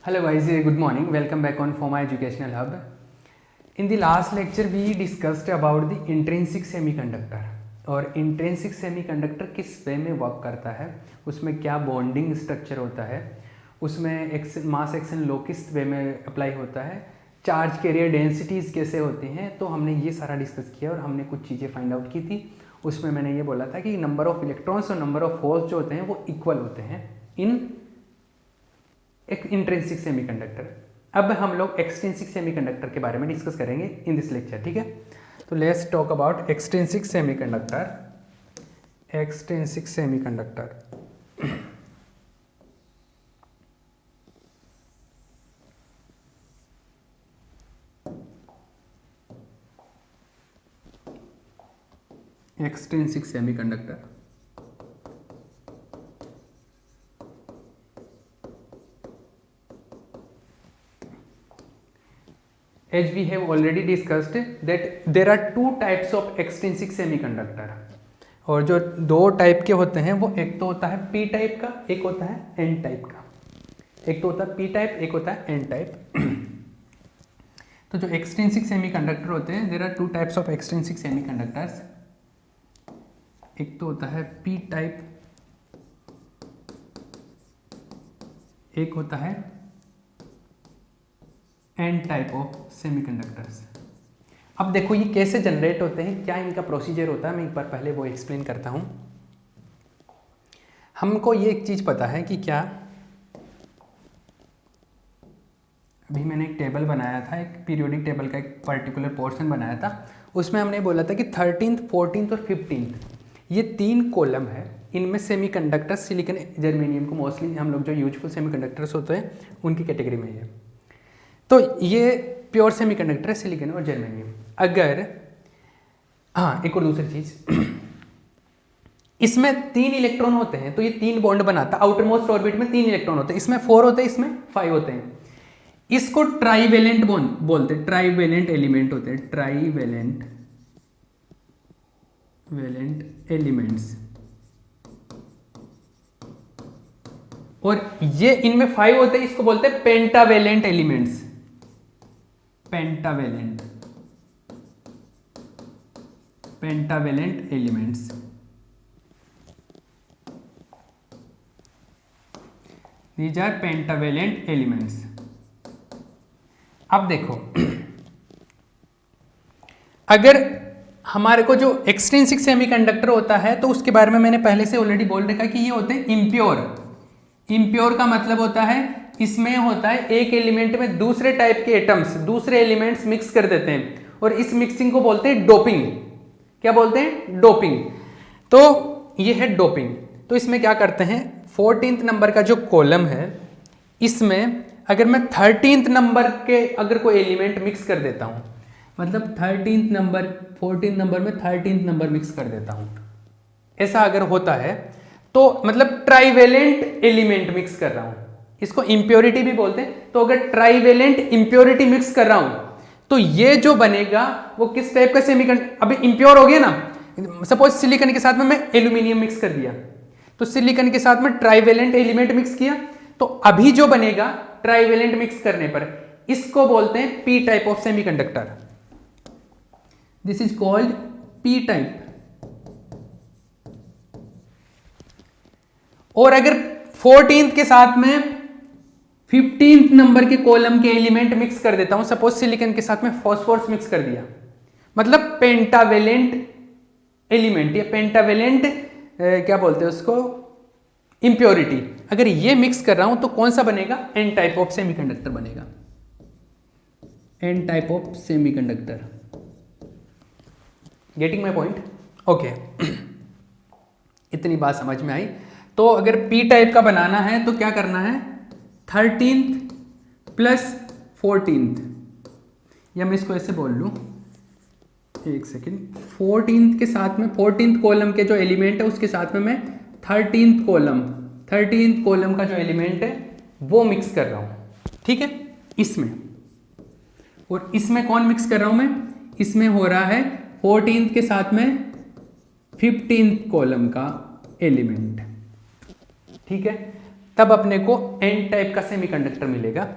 Hello guys, good morning. Welcome back on FOMA Educational Hub. In the last lecture we discussed about the intrinsic semiconductor और intrinsic semiconductor किस वे में work करता है, उसमें क्या bonding structure होता है, उसमें मास एक्शन लॉ किस वे में अप्लाई होता है, चार्ज कैरियर डेंसिटीज़ कैसे होती हैं। तो हमने ये सारा डिस्कस किया और हमने कुछ चीज़ें फाइंड आउट की थी। उसमें मैंने ये बोला था कि नंबर ऑफ इलेक्ट्रॉन्स और नंबर ऑफ होल्स जो होते हैं वो इक्वल होते हैं इन एक इंट्रिंसिक सेमीकंडक्टर। अब हम लोग एक्सट्रिंसिक सेमीकंडक्टर के बारे में डिस्कस करेंगे इन दिस लेक्चर, ठीक है। तो let's talk about extrinsic semiconductor. Extrinsic semiconductor extrinsic semiconductor as we have already discussed that there are two types of extrinsic semiconductor। और जो दो टाइप के होते हैं वो एक तो होता है p टाइप का, एक होता है n टाइप का। एक तो होता है p टाइप, एक होता है n टाइप। तो जो एक्सट्रिंसिक सेमीकंडक्टर होते हैं, there are two types of extrinsic semiconductors. एक तो होता है p टाइप, एक होता है n टाइप ऑफ सेमीकंडक्टर्स। अब देखो ये कैसे जनरेट होते हैं, क्या इनका प्रोसीजर होता है, मैं एक बार पहले वो एक्सप्लेन करता हूँ। हमको ये एक चीज़ पता है कि क्या, अभी मैंने एक टेबल बनाया था, एक पीरियोडिक टेबल का एक पर्टिकुलर पोर्शन बनाया था। उसमें हमने बोला था कि 13th, 14th और 15th ये तीन कॉलम है। इनमें सेमीकंडक्टर सिलिकॉन जर्मेनियम को मोस्टली हम लोग जो यूजफुल सेमीकंडक्टर्स होते हैं उनकी कैटेगरी में है। तो ये प्योर सेमीकंडक्टर है, सिलिकॉन और जर्मेनियम। अगर एक और दूसरी चीज, इसमें 3 इलेक्ट्रॉन होते हैं तो ये 3 बॉन्ड बनाता है। आउटरमोस्ट ऑर्बिट में 3 इलेक्ट्रॉन होते हैं, इसमें 4 होते हैं, इसमें 5 होते हैं। इसको ट्राईवेलेंट बॉन्ड बोलते हैं, ट्राईवेलेंट एलिमेंट होते हैं, ट्राईवेलेंट एलिमेंट्स। और ये इनमें 5 होते हैं, इसको बोलते हैं pentavalent elements. Pentavalent elements. These are pentavalent elements. अब देखो, अगर हमारे को जो एक्सट्रिंसिक सेमीकंडक्टर होता है तो उसके बारे में मैंने पहले से ऑलरेडी बोल रखा कि ये होते हैं इम्प्योर। इम्प्योर का मतलब होता है इसमें होता है एक एलिमेंट में दूसरे टाइप के एटम्स, दूसरे एलिमेंट्स मिक्स कर देते हैं और इस मिक्सिंग को बोलते हैं डोपिंग। क्या बोलते हैं? डोपिंग। तो ये है डोपिंग। तो इसमें क्या करते हैं, 14th नंबर का जो कॉलम है इसमें अगर मैं 13th नंबर के अगर कोई एलिमेंट मिक्स कर देता हूं, मतलब 13th नंबर 14th नंबर में 13th नंबर मिक्स कर देता हूं, ऐसा अगर होता है तो मतलब ट्राईवेलेंट एलिमेंट मिक्स कर रहा हूं, इसको इंप्योरिटी भी बोलते हैं। तो अगर ट्राईवेलेंट इंप्योरिटी मिक्स कर रहा हूं तो ये जो बनेगा वो किस टाइप का सेमीकंडक्टर, अभी इंप्योर हो गया ना। सपोज सिलिकॉन के साथ में मैं एल्यूमिनियम मिक्स कर दिया, तो सिलिकॉन के साथ में ट्राईवेलेंट एलिमेंट मिक्स किया, तो अभी जो बनेगा ट्राईवेलेंट मिक्स करने पर इसको बोलते हैं P type of semiconductor. This is called P type. और अगर 14th के साथ में 15th नंबर के कॉलम के एलिमेंट मिक्स कर देता हूं, सपोज सिलिकॉन के साथ में फॉस्फोरस मिक्स कर दिया, मतलब पेंटावेलेंट एलिमेंट या पेंटावेलेंट क्या बोलते हैं उसको, इंप्योरिटी। अगर ये मिक्स कर रहा हूं तो कौन सा बनेगा? एन टाइप ऑफ सेमीकंडक्टर बनेगा। N type of semiconductor. Getting my point? Okay. इतनी बात समझ में आई। तो अगर पी टाइप का बनाना है तो क्या करना है, 13th प्लस 14th, या मैं इसको ऐसे बोल लूँ, एक सेकेंड, 14th के साथ में 14th कॉलम के जो एलिमेंट है उसके साथ में मैं 13th कॉलम का जो एलिमेंट है वो मिक्स कर रहा हूँ, ठीक है, इसमें। और इसमें कौन मिक्स कर रहा हूँ मैं? इसमें हो रहा है 14th के साथ में 15th कॉलम का एलिमेंट, ठीक है। तब अपने को एन टाइप का सेमीकंडक्टर मिलेगा।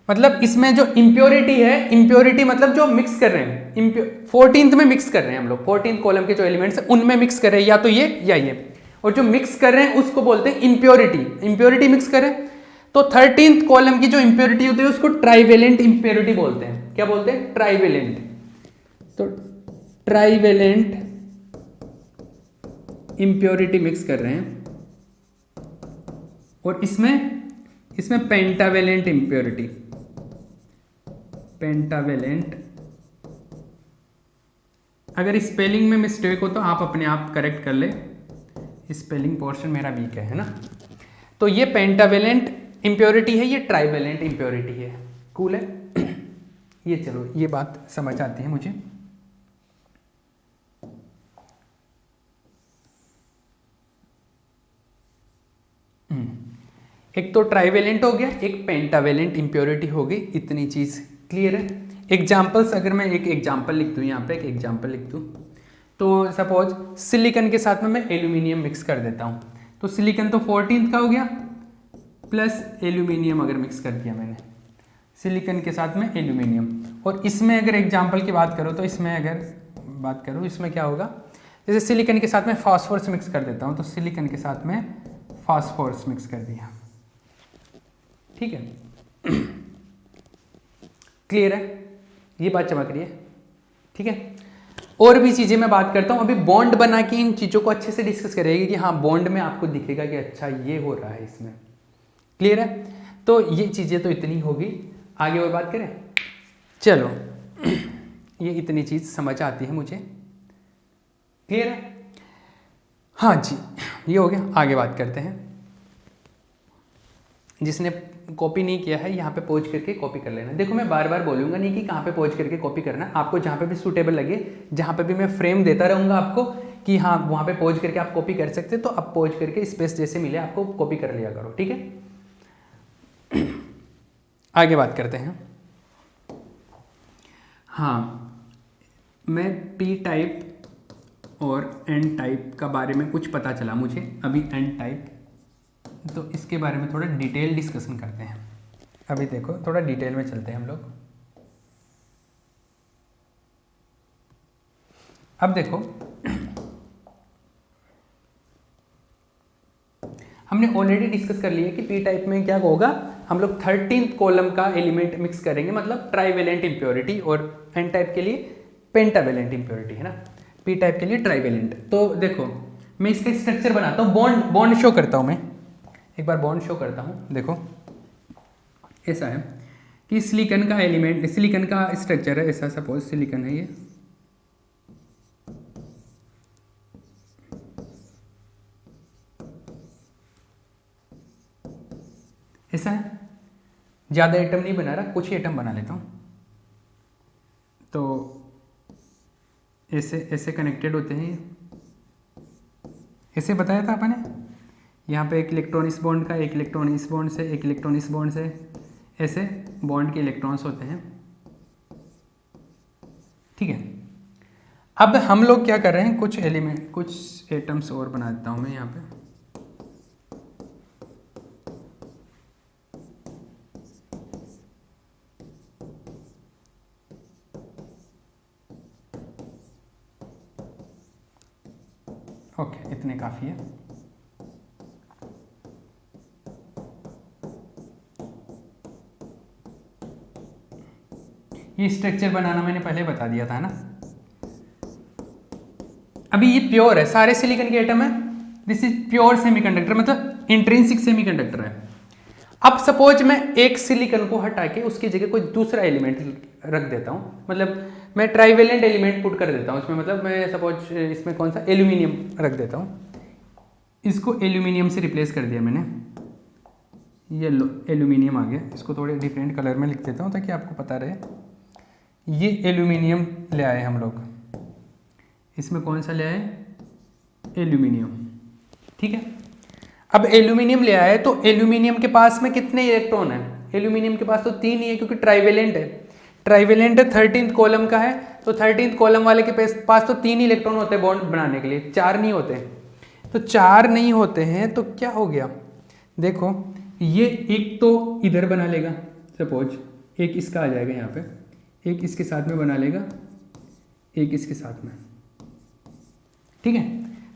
मतलब इसमें जो इम्प्योरिटी है, इम्प्योरिटी मतलब जो मिक्स कर रहे हैं, 14th में मिक्स कर रहे हैं हम लोग, 14th कॉलम के जो एलिमेंट्स हैं उनमें मिक्स कर रहे हैं, या तो ये या ये, और जो मिक्स कर रहे हैं उसको बोलते हैं इम्प्योरिटी। इम्प्योरिटी मिक्स करें तो 13th कॉलम की जो इम्प्योरिटी होती है उसको ट्राइवेलेंट इम्प्योरिटी बोलते हैं। क्या बोलते हैं? ट्राइवेलेंट। तो ट्राइवेलेंट इम्प्योरिटी मिक्स कर रहे हैं, और इसमें पेंटावेलेंट इम्प्योरिटी, पेंटावेलेंट। अगर स्पेलिंग में मिस्टेक हो तो आप अपने आप करेक्ट कर ले, स्पेलिंग पोर्शन मेरा वीक है ना। तो ये पेंटावेलेंट इम्प्योरिटी है, ये ट्राइवेलेंट इम्प्योरिटी है। कूल है ये। चलो ये बात समझ आती है मुझे। एक तो ट्राइवेलेंट हो गया, एक पेंटावेलेंट इम्प्योरिटी हो गई, इतनी चीज क्लियर है। एग्जाम्पल्स, अगर मैं एक एग्जाम्पल लिख दूँ, यहाँ पे एक एग्जाम्पल लिख दूँ, तो सपोज सिलिकॉन के साथ में मैं एल्यूमिनियम मिक्स कर देता हूँ, तो सिलिकॉन तो 14th का हो गया, प्लस एल्यूमिनियम अगर मिक्स कर दिया मैंने सिलिकॉन के साथ में एल्यूमिनियम। और इसमें अगर एग्जाम्पल की बात करो तो इसमें अगर बात करूँ, इसमें क्या होगा, जैसे सिलिकॉन के साथ में फास्फोरस मिक्स कर देता हूँ, तो सिलिकॉन के साथ में फास्फोरस मिक्स कर दिया। ठीक है, क्लियर है, ये बात चमक रही है। ठीक है, और भी चीज़ें मैं बात करता हूँ। अभी बॉन्ड बना के इन चीज़ों को अच्छे से डिस्कस करेंगे कि हाँ बॉन्ड में आपको दिखेगा कि अच्छा ये हो रहा है इसमें। क्लियर है, तो ये चीज़ें तो इतनी होगी, आगे और बात करें। चलो ये इतनी चीज़ समझ आती है मुझे। क्लियर है, हाँ जी, ये हो गया। आगे बात करते हैं। जिसने कॉपी नहीं किया है यहाँ पे पॉज करके कॉपी कर लेना। देखो मैं बार बार बोलूँगा नहीं कि कहाँ पे पॉज करके कॉपी करना, आपको जहाँ पे भी सूटेबल लगे, जहाँ पे भी मैं फ्रेम देता रहूँगा आपको कि हाँ वहाँ पे पॉज करके आप कॉपी कर सकते, तो आप पॉज करके स्पेस जैसे मिले आपको कॉपी कर लिया करो। ठीक है, आगे बात करते हैं। हाँ, मैं पी टाइप और एन टाइप का बारे में कुछ पता चला मुझे अभी, एन टाइप, तो इसके बारे में थोड़ा डिटेल डिस्कशन करते हैं। अभी देखो थोड़ा डिटेल में चलते हैं हम लोग। अब देखो हमने ऑलरेडी डिस्कस कर लिया कि पी टाइप में क्या होगा, हम लोग 13th कॉलम का एलिमेंट मिक्स करेंगे, मतलब ट्राइवेलेंट इम्प्योरिटी, और एन टाइप के लिए पेंटावेलेंट इम्प्योरिटी है ना, पी टाइप के लिए ट्राइवेलेंट। तो देखो मैं इसका स्ट्रक्चर बनाता हूँ, बॉन्ड शो करता हूँ मैं, एक बार बॉन्ड शो करता हूँ। देखो ऐसा है कि सिलिकॉन का एलिमेंट, सिलिकॉन का स्ट्रक्चर है ऐसा, सपोज सिलिकॉन है ये, ऐसा है, ज़्यादा एटम नहीं बना रहा, कुछ ही एटम बना लेता हूँ। तो ऐसे ऐसे कनेक्टेड होते हैं, ऐसे बताया था अपने, यहाँ पे एक इलेक्ट्रॉन इस बॉन्ड का, एक इलेक्ट्रॉन इस बॉन्ड से, एक इलेक्ट्रॉन इस बॉन्ड से, ऐसे बॉन्ड के इलेक्ट्रॉन्स होते हैं। ठीक है, अब हम लोग क्या कर रहे हैं, कुछ एलिमेंट, कुछ एटम्स और बना देता हूँ मैं यहाँ पे। ओके, इतने काफ़ी है। ये स्ट्रक्चर बनाना मैंने पहले बता दिया था ना। अभी ये प्योर है, सारे सिलिकॉन के एटम है, दिस इज प्योर सेमीकंडक्टर, मतलब इंट्रिंसिक सेमीकंडक्टर है। अब सपोज मैं एक सिलिकॉन को हटा के उसकी जगह कोई दूसरा एलिमेंट रख देता हूँ, मतलब मैं ट्राइवेलेंट एलिमेंट पुट कर देता हूँ इसमें, मतलब मैं सपोज इसमें कौन सा एल्यूमिनियम रख देता हूँ, इसको एल्यूमिनियम से रिप्लेस कर दिया मैंने, ये लो एल्यूमिनियम आ गया। इसको थोड़े डिफरेंट कलर में लिख देता हूँ ताकि आपको पता रहे। ये एल्यूमिनियम ले आए हम लोग, इसमें कौन सा ले आए, एल्यूमिनियम। ठीक है, अब एल्यूमिनियम ले आए तो एल्यूमिनियम के पास में कितने इलेक्ट्रॉन है, एल्यूमिनियम के पास तो 3 ही है क्योंकि ट्राइवेलेंट है, ट्राइवेलेंट है, 13th कॉलम का है, तो 13th कॉलम वाले के पास तो 3 ही इलेक्ट्रॉन होते हैं बॉन्ड बनाने के लिए, 4 नहीं होते। तो 4 नहीं होते हैं तो क्या हो गया, देखो ये एक तो इधर बना लेगा, सपोज एक इसका आ जाएगा यहाँ पे, एक इसके साथ में बना लेगा, एक इसके साथ में, ठीक है।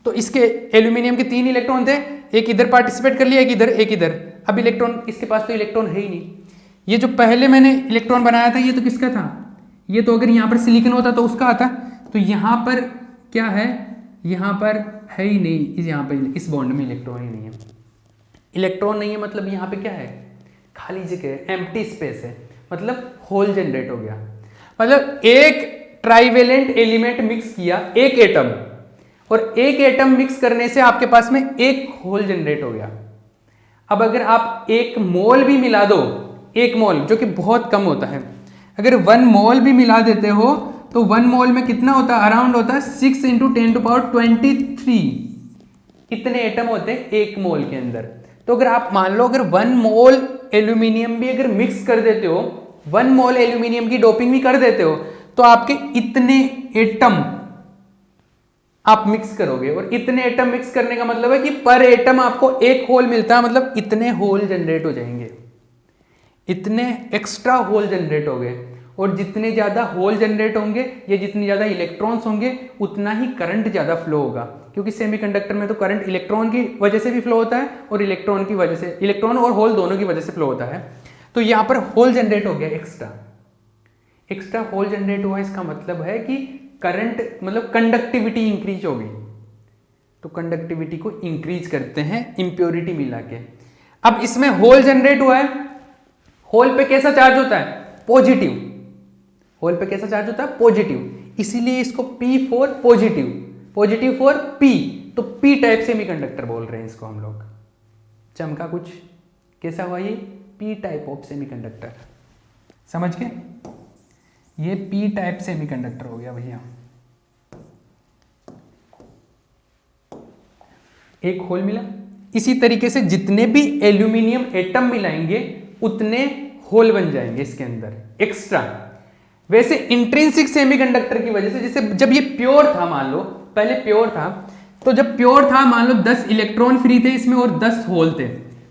तो इसके एल्यूमिनियम के 3 इलेक्ट्रॉन थे, एक इधर पार्टिसिपेट कर लिया, एक इधर, एक इधर। अब इलेक्ट्रॉन, इसके पास तो इलेक्ट्रॉन है ही नहीं। ये जो पहले मैंने इलेक्ट्रॉन बनाया था ये तो किसका था, ये तो अगर यहाँ पर सिलिकॉन होता तो उसका आता। तो यहाँ पर क्या है, यहाँ पर है ही नहीं, इस यहाँ पर इस बॉन्ड में इलेक्ट्रॉन ही नहीं है। इलेक्ट्रॉन नहीं है मतलब यहाँ पे क्या है, खाली जगह, एम्प्टी स्पेस है, मतलब होल जनरेट हो गया। मतलब एक ट्राइवेलेंट एलिमेंट मिक्स किया, एक एटम, और एक एटम मिक्स करने से आपके पास में एक होल जनरेट हो गया। अब अगर आप 1 मोल भी मिला दो, 1 मोल जो कि बहुत कम होता है, अगर 1 मोल भी मिला देते हो तो 1 मोल में कितना होता है, अराउंड होता है 6 × 10⁻23 इतने एटम होते हैं 1 मोल के अंदर। तो अगर आप मान लो अगर 1 मोल एल्यूमिनियम भी अगर मिक्स कर देते हो, 1 मोल एल्यूमिनियम की डोपिंग भी कर देते हो, तो आपके इतने एटम आप मिक्स करोगे, और इतने एटम मिक्स करने का मतलब है कि पर एटम आपको 1 होल मिलता है, मतलब इतने होल जनरेट हो जाएंगे, इतने एक्स्ट्रा होल जनरेट हो गए। और जितने ज़्यादा होल जनरेट होंगे या जितने ज़्यादा इलेक्ट्रॉन्स होंगे उतना ही करंट ज़्यादा फ्लो होगा, क्योंकि सेमीकंडक्टर में तो करंट इलेक्ट्रॉन की वजह से भी फ्लो होता है और इलेक्ट्रॉन की वजह से, इलेक्ट्रॉन और होल दोनों की वजह से फ्लो होता है। तो यहाँ पर होल जनरेट हो गया, एक्स्ट्रा होल जनरेट हुआ, इसका मतलब है कि करंट मतलब कंडक्टिविटी इंक्रीज हो गई। तो कंडक्टिविटी को इंक्रीज करते हैं इम्प्योरिटी मिला के। अब इसमें होल जनरेट हुआ है, होल पे कैसा चार्ज होता है, पॉजिटिव। होल पे कैसा चार्ज होता है, पॉजिटिव, इसीलिए इसको P for positive, positive for P, तो P टाइप सेमीकंडक्टर बोल रहे हैं इसको हम लोग। चमका कुछ, कैसा हुआ ये, P टाइप ऑफ सेमीकंडक्टर, समझ गए, ये P टाइप सेमीकंडक्टर हो गया भैया। एक होल मिला, इसी तरीके से जितने भी एल्यूमिनियम एटम मिलाएंगे उतने होल बन जाएंगे इसके अंदर एक्स्ट्रा। वैसे इंट्रिंसिक सेमीकंडक्टर की वजह से, जैसे जब ये प्योर था, मान लो पहले प्योर था, तो जब प्योर था मान लो 10 इलेक्ट्रॉन फ्री थे इसमें और 10 होल थे,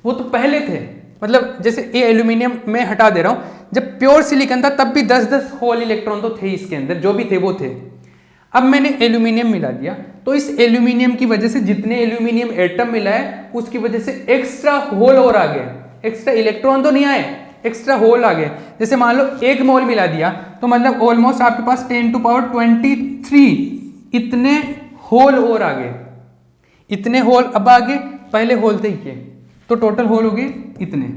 वो तो पहले थे, मतलब जैसे ये एल्यूमिनियम में हटा दे रहा हूं, जब प्योर सिलिकॉन था तब भी 10-10 होल इलेक्ट्रॉन तो थे इसके अंदर, जो भी थे वो थे। अब मैंने एल्यूमिनियम मिला दिया, तो इस एल्यूमिनियम की वजह से जितने एल्यूमिनियम एटम मिला है उसकी वजह से एक्स्ट्रा होल और आ गए, एक्स्ट्रा इलेक्ट्रॉन तो नहीं आए, एक्स्ट्रा होल आ गए। जैसे मान लो 1 मोल मिला दिया तो मतलब ऑलमोस्ट आपके पास 10⁻23 इतने होल और आ गए, इतने होल अब आ गए, पहले होल थे ये, तो टोटल होल हो गए इतने,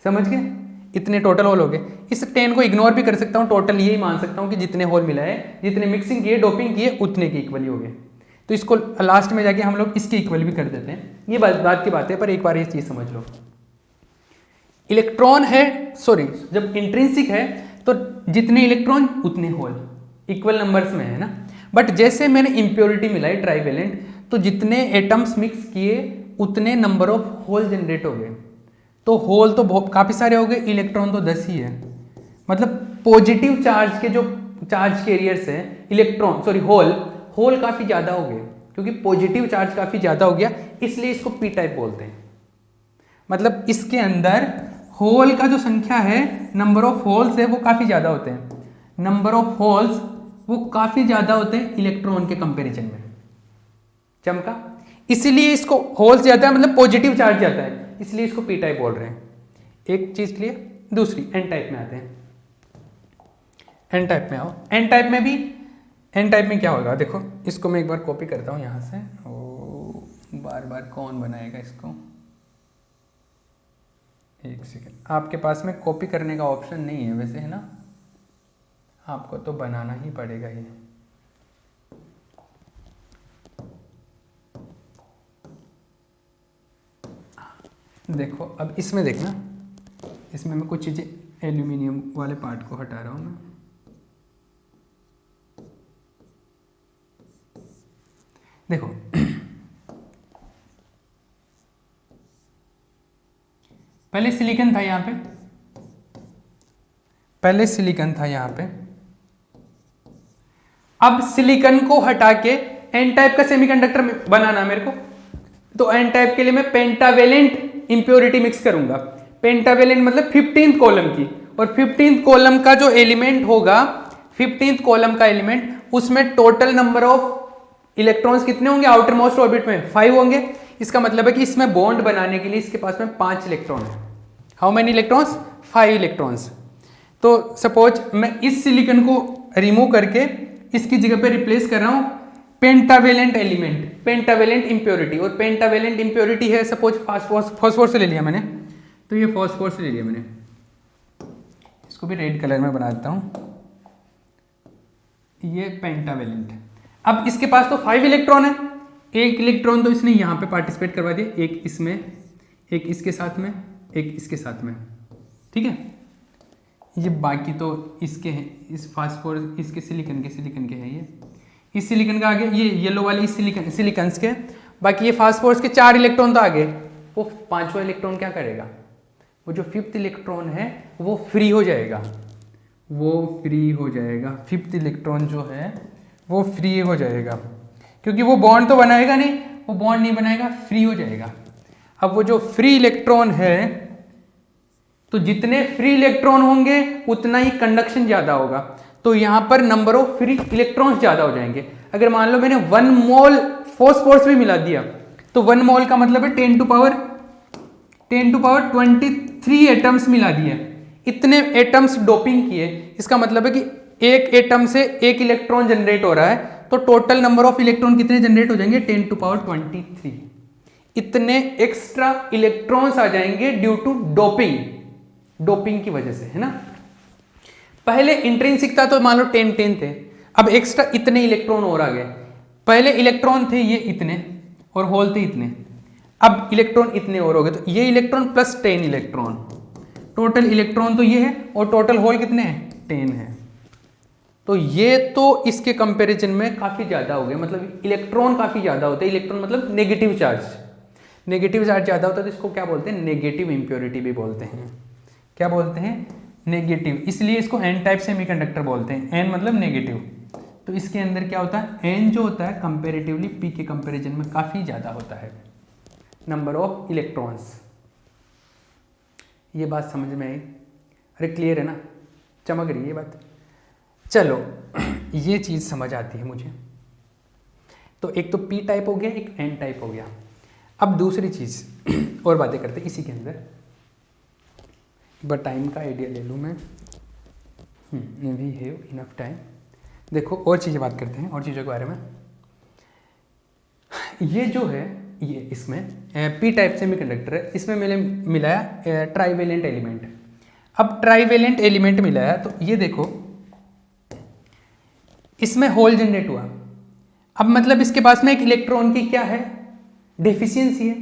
समझ गए, इतने टोटल होल हो गए। इस 10 को इग्नोर भी कर सकता हूं, टोटल यही मान सकता हूं कि जितने होल मिला है, जितने मिक्सिंग किए, डोपिंग किए, उतने के इक्वली हो गए। तो इसको लास्ट में जाके हम लोग इसके इक्वल भी कर देते हैं, ये बात की बात है, पर एक बार ये चीज समझ लो, इलेक्ट्रॉन है, सॉरी जब इंट्रिंसिक है तो जितने इलेक्ट्रॉन उतने होल, इक्वल नंबर्स में है ना। बट जैसे मैंने इंप्योरिटी मिलाई ट्राइवेलेंट, तो जितने एटम्स मिक्स किए उतने नंबर ऑफ होल जनरेट हो गए। तो होल तो बहुत काफ़ी सारे हो गए, इलेक्ट्रॉन तो 10 ही है, मतलब पॉजिटिव चार्ज के जो चार्ज कैरियर्स हैं, इलेक्ट्रॉन सॉरी होल काफ़ी ज़्यादा हो गए, क्योंकि पॉजिटिव चार्ज काफ़ी ज़्यादा हो गया, इसलिए इसको पी टाइप बोलते हैं। मतलब इसके अंदर होल का जो संख्या है, नंबर ऑफ होल्स है वो काफ़ी ज़्यादा होते हैं, नंबर ऑफ होल्स वो काफ़ी ज़्यादा होते हैं इलेक्ट्रॉन के कंपैरिजन में। चमका, इसीलिए इसको होल्स ज़्यादा है, मतलब पॉजिटिव चार्ज ज़्यादा है, इसलिए इसको पी टाइप बोल रहे हैं। एक चीज़ क्लियर। दूसरी एन टाइप में आते हैं, एन टाइप में आओ। एन टाइप में भी, एन टाइप में क्या होगा देखो, इसको मैं एक बार कॉपी करता हूँ यहाँ से, ओ बार बार कौन बनाएगा इसको, एक सेकेंड। आपके पास में कॉपी करने का ऑप्शन नहीं है वैसे, है ना, आपको तो बनाना ही पड़ेगा ये। देखो अब इसमें देखना, इसमें मैं कुछ चीज़ें एल्यूमिनियम वाले पार्ट को हटा रहा हूँ मैं। देखो पहले सिलिकॉन था यहाँ पे, पहले सिलिकॉन था यहाँ पे, अब सिलिकॉन को हटा के एन टाइप का सेमीकंडक्टर बनाना मेरे को। तो एन टाइप के लिए मैं पेंटावेलेंट इंप्योरिटी मिक्स करूंगा। पेंटावेलेंट मतलब 15th कॉलम की, और 15th कॉलम का जो एलिमेंट होगा, 15th कॉलम का एलिमेंट, उसमें टोटल नंबर ऑफ इलेक्ट्रॉन्स कितने होंगे आउटर मोस्ट ऑर्बिट में? 5 होंगे। इसका मतलब है कि इसमें बॉन्ड बनाने के लिए इसके पास में 5 इलेक्ट्रॉन है। How many electrons? 5 इलेक्ट्रॉन्स। तो सपोज मैं इस सिलिकॉन को रिमूव करके इसकी जगह पे रिप्लेस कर रहा हूं पेंटावेलेंट एलिमेंट, पेंटावेलेंट इंप्योरिटी, और पेंटावेलेंट इंप्योरिटी है सपोज फॉस्फोर से ले लिया मैंने, तो ये फॉस्फोर से ले लिया मैंने, इसको भी रेड कलर में बना देता हूं, ये पेंटावेलेंट। अब इसके पास तो 5 इलेक्ट्रॉन है, एक इलेक्ट्रॉन तो इसने यहां पे पार्टिसिपेट करवा दिया, एक इसमें, एक इसके साथ में, एक इसके साथ में, ठीक है। ये बाकी तो इसके हैं, इस फास्फोर इसके सिलिकॉन के हैं, ये इस सिलिकॉन का आगे, ये येलो वाले इस सिलिकॉन्स के, बाकी ये फास्फोरस के 4 इलेक्ट्रॉन तो आगे। वो 5वां इलेक्ट्रॉन क्या करेगा? वो जो 5th इलेक्ट्रॉन है वो फ्री हो जाएगा, वो फ्री हो जाएगा, 5th इलेक्ट्रॉन जो है वो फ्री हो जाएगा, क्योंकि वो बॉन्ड तो बनाएगा नहीं, वो बॉन्ड नहीं बनाएगा, फ्री हो जाएगा। अब वो जो फ्री इलेक्ट्रॉन है, तो जितने फ्री इलेक्ट्रॉन होंगे उतना ही कंडक्शन ज्यादा होगा, तो यहां पर नंबर ऑफ फ्री इलेक्ट्रॉन्स ज्यादा हो जाएंगे। अगर मान लो मैंने 1 मोल फॉस्फोरस भी मिला दिया, तो 1 मोल का मतलब है 10 टू पावर 23 एटम्स मिला दिए, इतने एटम्स डोपिंग किए। इसका मतलब है कि एक एटम से एक इलेक्ट्रॉन जनरेट हो रहा है, तो टोटल नंबर ऑफ इलेक्ट्रॉन कितने जनरेट हो जाएंगे? 10 टू पावर 23। इतने एक्स्ट्रा इलेक्ट्रॉन्स आ जाएंगे ड्यू टू डोपिंग की वजह से, है ना। पहले इंट्रिंसिक था तो मान लो 10 थे, अब एक्स्ट्रा इतने इलेक्ट्रॉन और आ गए। पहले इलेक्ट्रॉन थे ये इतने और होल थे इतने, अब इलेक्ट्रॉन इतने और हो गए, तो ये electron plus 10 electron, total electron तो ये है, और टोटल होल कितने हैं? 10 है। तो ये तो इसके कंपैरिजन में काफी ज्यादा हो गए, मतलब इलेक्ट्रॉन काफी ज्यादा होते हैं। इलेक्ट्रॉन मतलब नेगेटिव चार्ज, नेगेटिव चार्ज ज्यादा होता है, तो इसको क्या बोलते हैं? नेगेटिव इंप्योरिटी भी बोलते हैं। क्या बोलते हैं? नेगेटिव। इसलिए इसको एन टाइप सेमीकंडक्टर बोलते हैं, एन मतलब नेगेटिव। तो इसके अंदर क्या होता है? एन जो होता है कंपेरेटिवली पी के कंपैरिजन में काफी ज्यादा होता है नंबर ऑफ इलेक्ट्रॉन्स। ये बात समझ में आई? अरे क्लियर है ना, चमक रही है ये बात। चलो ये चीज समझ आती है मुझे। तो एक तो पी टाइप हो गया, एक एन टाइप हो गया। अब दूसरी चीज और बातें करते हैं इसी के अंदर। बट टाइम का आइडिया ले लूँ मैं, वी हैव इनफ टाइम। देखो और चीज़ें बात करते हैं, और चीज़ों के बारे में। ये जो है, ये इसमें पी टाइप सेमीकंडक्टर है, इसमें मैंने मिलाया ट्राइवेलेंट एलिमेंट। अब ट्राइवेलेंट एलिमेंट मिलाया तो ये देखो इसमें होल जनरेट हुआ। अब मतलब इसके पास में एक इलेक्ट्रॉन की क्या है? डेफिशिएंसी है,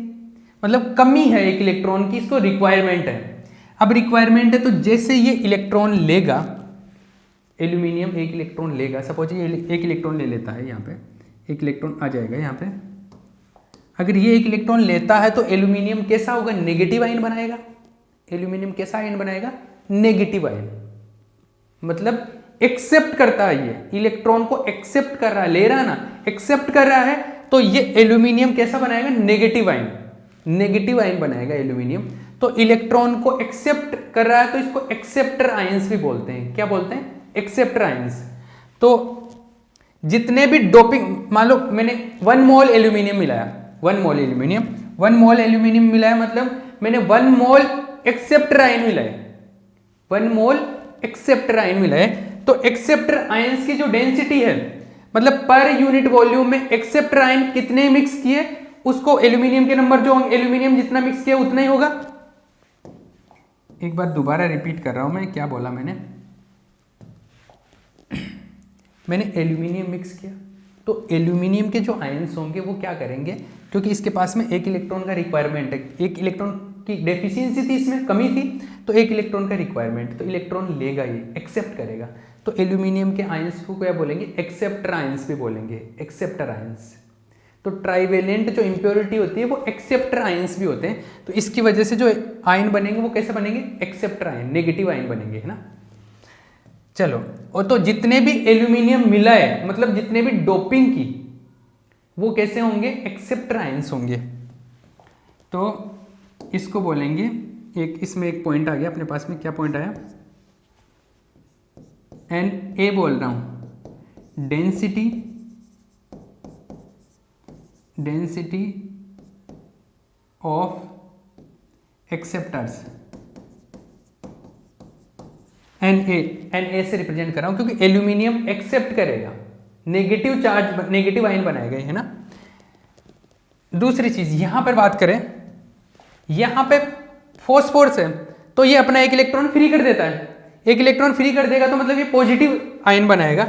मतलब कमी है एक इलेक्ट्रॉन की, इसको रिक्वायरमेंट है। अब रिक्वायरमेंट है तो जैसे ये इलेक्ट्रॉन लेगा, एल्यूमिनियम एक इलेक्ट्रॉन लेगा, सपोज ये एक इलेक्ट्रॉन ले लेता है, यहाँ पे एक इलेक्ट्रॉन आ जाएगा यहाँ पे। अगर ये एक इलेक्ट्रॉन लेता है तो एल्यूमिनियम कैसा होगा? नेगेटिव आयन बनाएगा। एल्यूमिनियम कैसा आयन बनाएगा? Negative ion. मतलब एक्सेप्ट करता है, ये इलेक्ट्रॉन को एक्सेप्ट कर रहा है, ले रहा है ना, एक्सेप्ट कर रहा है, तो ये एल्यूमिनियम कैसा बनाएगा? नेगेटिव आयन, नेगेटिव आयन बनाएगा एल्यूमिनियम। तो इलेक्ट्रॉन को एक्सेप्ट कर रहा है तो इसको एक्सेप्टर आयंस भी बोलते हैं। क्या बोलते हैं? Acceptor ions. तो जितने भी डोपिंग, मान लो मैंने 1 मोल एल्यूमिनियम मिलाया, 1 मोल एल्यूमिनियम, 1 मोल एल्यूमिनियम मिलाया, मतलब मैंने 1 मोल एक्सेप्टर आयन मिलाए, 1 मोल एक्सेप्टर आयन मिलाए। तो एक्सेप्टर आयंस की जो डेंसिटी है, मतलब पर यूनिट वॉल्यूम में एक्सेप्टर आयन कितने मिक्स किए, उसको एल्यूमिनियम के नंबर जो एल्यूमिनियम जितना मिक्स किया उतना ही होगा। एक बार दोबारा रिपीट कर रहा हूं मैं, क्या बोला मैंने? मैंने एल्यूमिनियम मिक्स किया, तो एल्यूमिनियम के जो आयंस होंगे वो क्या करेंगे, क्योंकि इसके पास में एक इलेक्ट्रॉन का रिक्वायरमेंट है, एक इलेक्ट्रॉन की डेफिशिएंसी थी, इसमें कमी थी, तो एक इलेक्ट्रॉन का रिक्वायरमेंट, तो इलेक्ट्रॉन लेगा, ये एक्सेप्ट करेगा। तो एल्यूमिनियम के आयंस को क्या बोलेंगे? एक्सेप्टर आयंस भी बोलेंगे, एक्सेप्टर आयंस। तो ट्राइवेलेंट जो इंप्योरिटी होती है वो एक्सेप्टर आयंस भी होते हैं, तो इसकी वजह से जो आयन बनेंगे वो कैसे बनेंगे? एक्सेप्टर आयन, नेगेटिव आयन बनेंगे, है ना। चलो, और तो जितने भी एल्यूमिनियम मिला है, मतलब जितने भी डोपिंग की, वो कैसे होंगे? एक्सेप्टर आयंस होंगे। तो इसको बोलेंगे, एक इसमें एक पॉइंट आ गया अपने पास में, क्या पॉइंट आया, एन ए बोल रहा हूं, density of acceptors, N A से रिप्रेजेंट कर रहा हूं क्योंकि एल्यूमिनियम एक्सेप्ट करेगा, नेगेटिव चार्ज, नेगेटिव आयन बनाए गए, है ना। दूसरी चीज यहां पर बात करें, यहां पे फॉस्फोरस है तो ये अपना एक इलेक्ट्रॉन फ्री कर देता है, एक इलेक्ट्रॉन फ्री कर देगा तो मतलब ये पॉजिटिव आयन बनाएगा,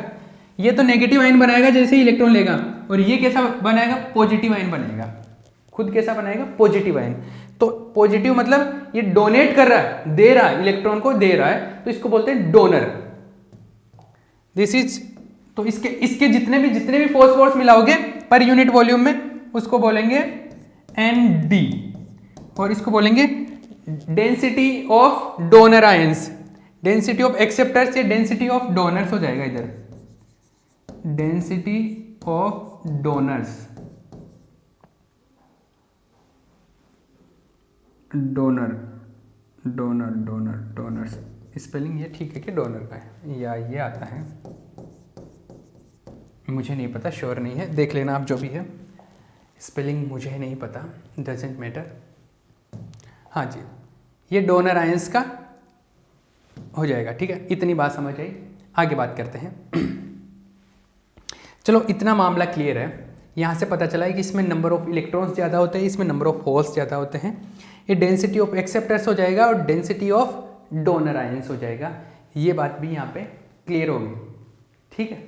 ये तो नेगेटिव आयन बनाएगा जैसे ही इलेक्ट्रॉन लेगा, और ये कैसा बनाएगा, पॉजिटिव आयन बनेगा, खुद कैसा बनाएगा, पॉजिटिव आयन। तो पॉजिटिव मतलब ये डोनेट कर रहा है, दे रहा है, इलेक्ट्रॉन को दे रहा है, तो इसको बोलते हैं डोनर। दिस इज, तो इसके जितने भी फॉस्फोरस मिलाओगे पर यूनिट वॉल्यूम में उसको बोलेंगे ND, और इसको बोलेंगे density of donor ions, density of acceptors या डेंसिटी ऑफ डोनर्स हो जाएगा इधर, density of donors, donors, spelling ये ठीक है कि डोनर का है या ये आता है, मुझे नहीं पता, श्योर नहीं है, देख लेना आप जो भी है, स्पेलिंग मुझे नहीं पता, डजेंट मैटर। हाँ जी, ये डोनर आयंस का हो जाएगा, ठीक है, इतनी बात समझ आई। आगे बात करते हैं। चलो इतना मामला क्लियर है, यहाँ से पता चला है कि इसमें नंबर ऑफ इलेक्ट्रॉन्स ज़्यादा होते हैं, इसमें नंबर ऑफ होल्स ज़्यादा होते हैं, ये डेंसिटी ऑफ एक्सेप्टर्स हो जाएगा और डेंसिटी ऑफ डोनर आयंस हो जाएगा, ये बात भी यहाँ पे क्लियर होगी, ठीक है।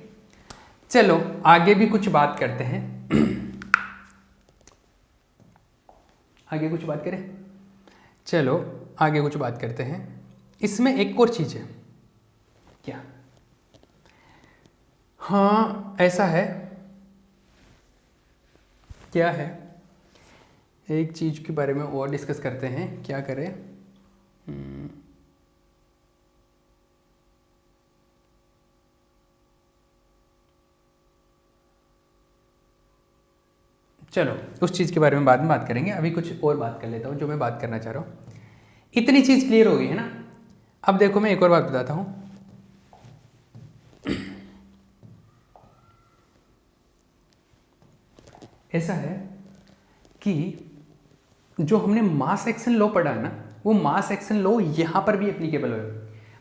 चलो आगे भी कुछ बात करते हैं। आगे कुछ बात करें, चलो आगे कुछ बात करते हैं। इसमें एक और चीज़ है, क्या, हाँ ऐसा है, क्या है, एक चीज़ के बारे में और डिस्कस करते हैं, क्या करें, चलो उस चीज़ के बारे में बाद में बात करेंगे, अभी कुछ और बात कर लेता हूँ जो मैं बात करना चाह रहा हूँ। इतनी चीज़ क्लियर हो गई है ना। अब देखो मैं एक और बात बताता हूँ, ऐसा है कि जो हमने मास एक्शन लॉ पढ़ा है ना, वो मास एक्शन लॉ यहाँ पर भी एप्लीकेबल है,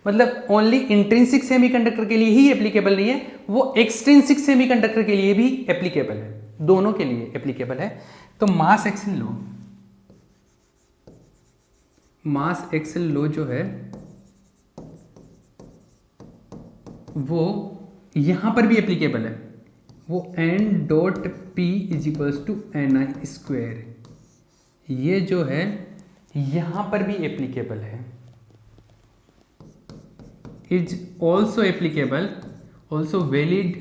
मतलब ओनली इंट्रिंसिक सेमीकंडक्टर के लिए ही एप्लीकेबल नहीं है, वो एक्सट्रिंसिक सेमीकंडक्टर के लिए भी एप्लीकेबल है, दोनों के लिए एप्लीकेबल है। तो मास एक्शन लॉ जो है वो यहां पर भी एप्लीकेबल है, वो N.P = NI², ये जो है यहां पर भी एप्लीकेबल है, is also applicable, also valid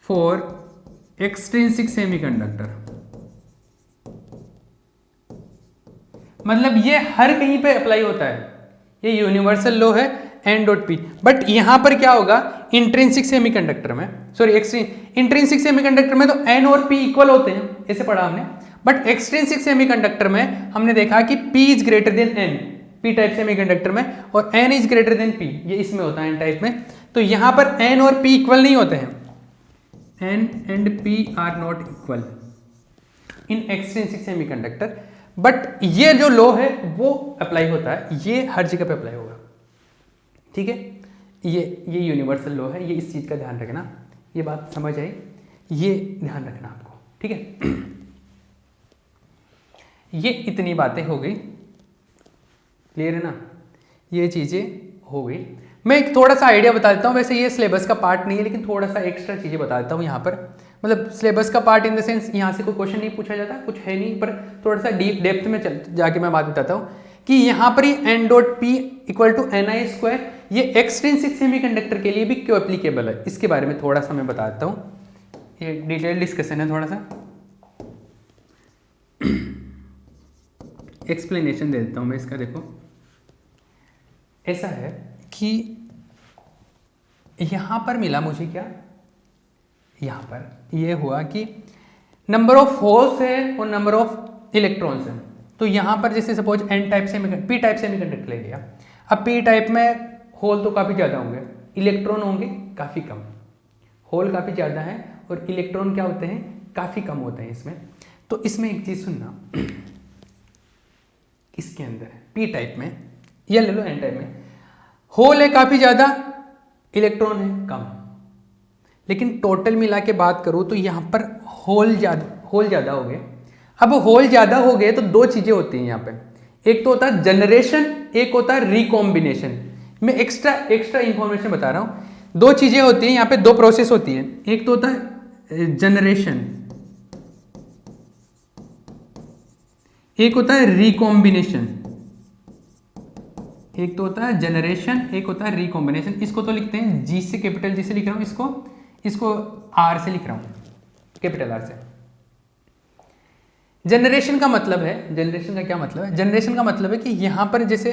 for extrinsic semiconductor, मतलब ये हर कहीं पे अप्लाई होता है, ये यूनिवर्सल लॉ है N.P। बट यहां पर क्या होगा, इंट्रिंसिक सेमीकंडक्टर में, सॉरी इंट्रिंसिक सेमीकंडक्टर में तो N और P इक्वल होते हैं, ऐसे पढ़ा हमने, बट एक्सट्रिंसिक सेमीकंडक्टर में हमने देखा कि P is greater than N, P type semiconductor में, और N is greater than P, ये इसमें होता है N टाइप में। तो यहां पर N और P इक्वल नहीं होते हैं, N and P are not equal in extrinsic semiconductor, but ये जो लॉ है वो अप्लाई होता है, ये हर जगह पे अप्लाई होगा, ठीक है। ये यूनिवर्सल लॉ है, ये इस चीज का ध्यान रखना, ये बात समझ आई, ये ध्यान रखना आपको, ठीक है। ये इतनी बातें हो गई, क्लियर है ना, ये चीजें हो गई। मैं एक थोड़ा सा आइडिया बता देता हूँ, वैसे ये सिलेबस का पार्ट नहीं है, लेकिन थोड़ा सा एक्स्ट्रा चीजें बता देता हूँ यहाँ पर, मतलब सिलेबस का पार्ट इन द सेंस यहाँ से कोई क्वेश्चन नहीं पूछा जाता, कुछ है नहीं, पर थोड़ा सा डीप डेप्थ में जाके मैं बात बताता हूँ कि यहाँ पर ये N.P = NI², ये एक्सट्रिंसिक सेमीकंडक्टर के लिए भी क्यों एप्लीकेबल है, इसके बारे में थोड़ा सा मैं बता देता हूँ, ये डिटेल डिस्कशन है, थोड़ा सा एक्सप्लेनेशन दे देता हूँ मैं इसका। देखो ऐसा है कि यहाँ पर मिला मुझे क्या, यहाँ पर ये हुआ कि नंबर ऑफ होल्स है और नंबर ऑफ इलेक्ट्रॉन्स हैं। तो यहाँ पर जैसे suppose N type P type semiconductor ले लिया। अब P टाइप में होल तो काफ़ी ज़्यादा होंगे, इलेक्ट्रॉन होंगे काफ़ी कम। होल काफ़ी ज़्यादा है और इलेक्ट्रॉन क्या होते हैं, काफ़ी कम होते हैं इसमें। तो इसमें एक चीज़ सुनना, इसके अंदर P टाइप में या ले लो N टाइप में होल है काफ़ी ज़्यादा, इलेक्ट्रॉन है कम, लेकिन टोटल मिला के बात करूँ तो यहाँ पर होल ज़्यादा हो गए। अब होल ज़्यादा हो गए तो दो चीज़ें होती हैं यहाँ पे, एक तो होता है जनरेशन, एक होता है रिकॉम्बिनेशन। मैं एक्स्ट्रा इंफॉर्मेशन बता रहा हूँ। दो चीज़ें होती हैं यहाँ पे, दो प्रोसेस होती है, एक तो होता है जनरेशन, एक होता है रिकॉम्बिनेशन। एक तो होता है जनरेशन, एक होता है रिकॉम्बिनेशन। इसको तो लिखते हैं जी से, कैपिटल जी से लिख रहा हूँ, इसको आर से लिख रहा हूँ, कैपिटल आर से। जनरेशन का मतलब है, जनरेशन का क्या मतलब है, जनरेशन का मतलब है कि यहाँ पर जैसे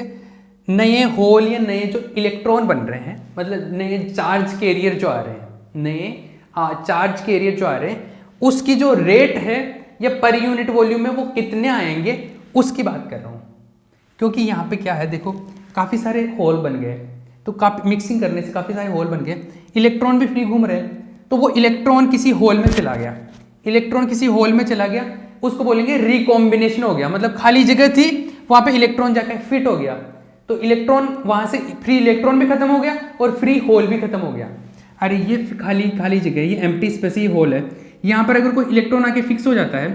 नए होल या नए जो इलेक्ट्रॉन बन रहे हैं, मतलब नए चार्ज कैरियर जो आ रहे हैं, नए चार्ज कैरियर जो आ रहे हैं, उसकी जो रेट है या पर यूनिट वॉल्यूम में वो कितने आएंगे उसकी बात कर रहा हूँ। क्योंकि यहाँ पे क्या है, देखो काफ़ी सारे होल बन गए, तो काफ़ी मिक्सिंग करने से काफ़ी सारे होल बन गए, इलेक्ट्रॉन भी फ्री घूम रहे हैं। तो वो इलेक्ट्रॉन किसी होल में चला गया, इलेक्ट्रॉन किसी होल में चला गया, उसको बोलेंगे रिकॉम्बिनेशन हो गया। मतलब खाली जगह थी, वहाँ पे इलेक्ट्रॉन जाकर फिट हो गया, तो इलेक्ट्रॉन वहाँ से फ्री इलेक्ट्रॉन भी खत्म हो गया और फ्री होल भी खत्म हो गया। अरे ये खाली जगह, ये एम्प्टी स्पेस, ये होल है, यहाँ पर अगर कोई इलेक्ट्रॉन आके फिक्स हो जाता है,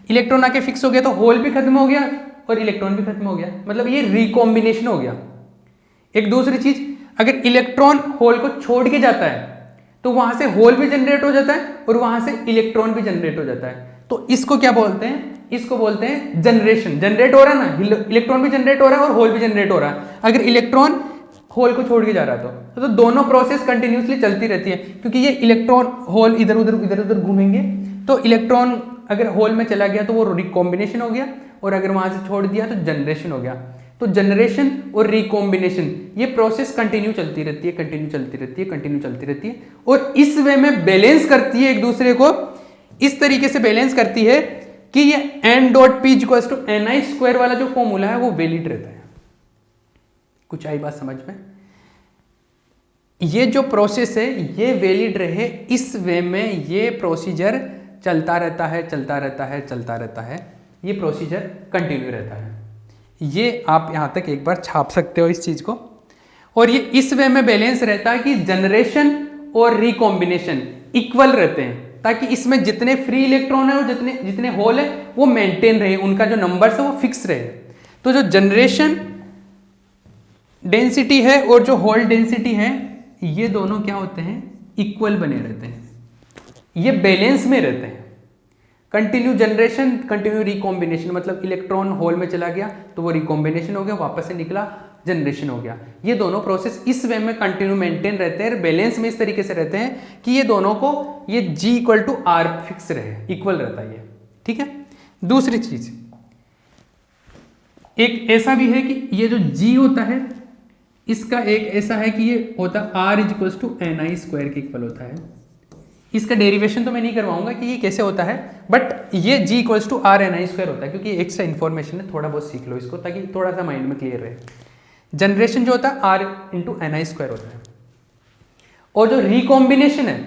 इलेक्ट्रॉन आके फिक्स हो गया तो होल भी खत्म हो गया और इलेक्ट्रॉन भी खत्म हो गया, मतलब ये रिकॉम्बिनेशन हो गया। एक दूसरी चीज, अगर इलेक्ट्रॉन होल को छोड़ के जाता है तो वहां से होल भी जनरेट हो जाता है और वहां से इलेक्ट्रॉन भी जनरेट हो जाता है। तो इसको क्या बोलते हैं, इसको बोलते हैं जनरेशन। जनरेट हो रहा है ना, इलेक्ट्रॉन भी जनरेट हो रहा है और होल भी जनरेट हो रहा है। अगर इलेक्ट्रॉन होल को छोड़ के जा रहा है तो दोनों प्रोसेस कंटिन्यूसली चलती रहती है, क्योंकि ये इलेक्ट्रॉन होल इधर उधर घूमेंगे। तो इलेक्ट्रॉन अगर होल में चला गया तो वो रिकॉम्बिनेशन हो गया, और अगर वहां से छोड़ दिया तो जनरेशन हो गया। तो जनरेशन और रिकॉम्बिनेशन ये प्रोसेस कंटिन्यू चलती रहती है, कंटिन्यू चलती रहती है, और इस वे में बैलेंस करती है एक दूसरे को। इस तरीके से बैलेंस करती है कि ये n.p=ni² वाला जो फॉर्मूला है वो वैलिड रहता है। कुछ आई बात समझ में? ये जो प्रोसेस है ये वैलिड रहे, इस वे में ये प्रोसीजर चलता रहता है, ये प्रोसीजर कंटिन्यू रहता है। ये आप यहां तक एक बार छाप सकते हो इस चीज को। और ये इस वे में बैलेंस रहता है कि जनरेशन और रिकॉम्बिनेशन इक्वल रहते हैं, ताकि इसमें जितने फ्री इलेक्ट्रॉन है और जितने होल है वो मेंटेन रहे, उनका जो नंबर है वो फिक्स रहे। तो जो जनरेशन डेंसिटी है और जो होल डेंसिटी है, ये दोनों क्या होते हैं, इक्वल बने रहते हैं, ये बैलेंस में रहते हैं। कंटिन्यू जनरेशन, कंटिन्यू रिकॉम्बिनेशन, मतलब इलेक्ट्रॉन होल में चला गया तो वो रिकॉम्बिनेशन हो गया, वापस से निकला जनरेशन हो गया। ये दोनों प्रोसेस इस वे में कंटिन्यू मेंटेन रहते हैं, बैलेंस में इस तरीके से रहते हैं कि ये दोनों को ये G=R फिक्स रहे, इक्वल रहता है ये। ठीक है। दूसरी चीज एक ऐसा भी है कि ये जो G होता है इसका एक ऐसा है कि ये होता R=ni² के इक्वल होता है। इसका डेरिवेशन तो मैं नहीं करवाऊंगा कि ये कैसे होता है, बट ये G=R(ni²) होता है, क्योंकि एक्स्ट्रा इन्फॉर्मेशन है, थोड़ा बहुत सीख लो इसको ताकि थोड़ा सा माइंड में क्लियर रहे। जनरेशन जो होता है R(ni²) होता है, और जो रिकॉम्बिनेशन है,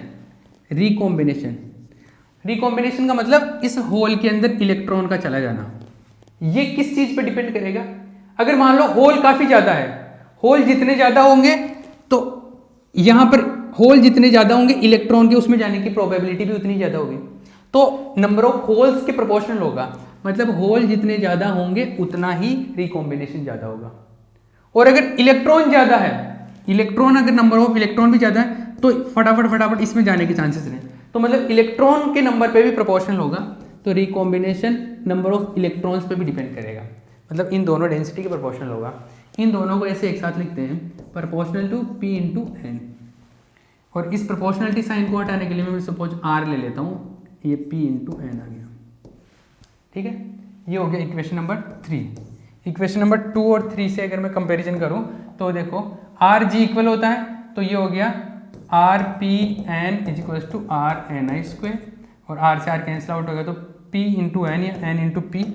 रिकॉम्बिनेशन का मतलब इस होल के अंदर इलेक्ट्रॉन का चला जाना। ये किस चीज पे डिपेंड करेगा? अगर मान लो होल काफी ज्यादा है, होल जितने ज्यादा होंगे तो यहां पर होल जितने ज्यादा होंगे इलेक्ट्रॉन के उसमें जाने की प्रोबेबिलिटी भी उतनी ज्यादा होगी। तो नंबर ऑफ होल्स के प्रोपोर्शनल होगा, मतलब होल जितने ज्यादा होंगे उतना ही रिकॉम्बिनेशन ज्यादा होगा। और अगर इलेक्ट्रॉन ज्यादा है, अगर नंबर ऑफ इलेक्ट्रॉन भी ज्यादा है तो फटाफट इसमें जाने के चांसेस हैं। तो मतलब इलेक्ट्रॉन के नंबर पे भी प्रोपोर्शनल होगा, तो रिकॉम्बिनेशन नंबर ऑफ इलेक्ट्रॉन्स पे भी डिपेंड करेगा, मतलब इन दोनों डेंसिटी के प्रोपोर्शनल होगा। इन दोनों को ऐसे एक साथ लिखते हैं, प्रोपोर्शनल टू P/n। और इस प्रोपोर्शनलिटी साइन को हटाने के लिए मैं सपोज R ले लेता हूँ, ये P/n आ गया। ठीक है, ये हो गया इक्वेशन नंबर 3। इक्वेशन नंबर 2 और 3 से अगर मैं कंपैरिजन करूँ तो देखो Rg इक्वल होता है, तो ये हो गया Rpn = R(ni²), और R से R कैंसिल आउट हो गया तो P/n या n × P